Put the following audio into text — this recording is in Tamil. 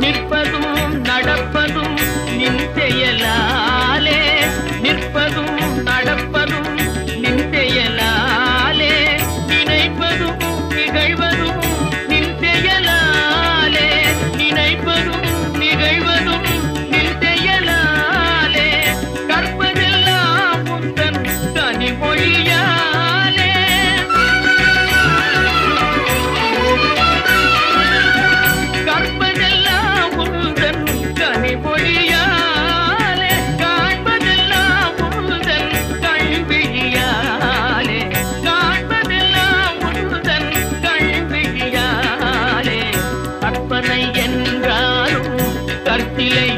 நிற்பதும் நடப்பதும் நின் செயலாலே, நிற்பதும் நடப்பதும் நின் செயலாலே, நினைப்பதும் நிகழ்வதும் நின் செயலாலே, நினைப்பதும் நிகழ்வதும் நின் செயலாலே, கற்பதெல்லாம் உந்தன் கனிமொழியாலே, கற்பதெல்லாம் உந்தன் கனிமொழியாலே, காண்பதெல்லாம் உந்தன் கண்விழியாலே, காண்பதெல்லாம் உந்தன் கண்விழியாலே, கற்பனை என்றாலும் கற்பிலை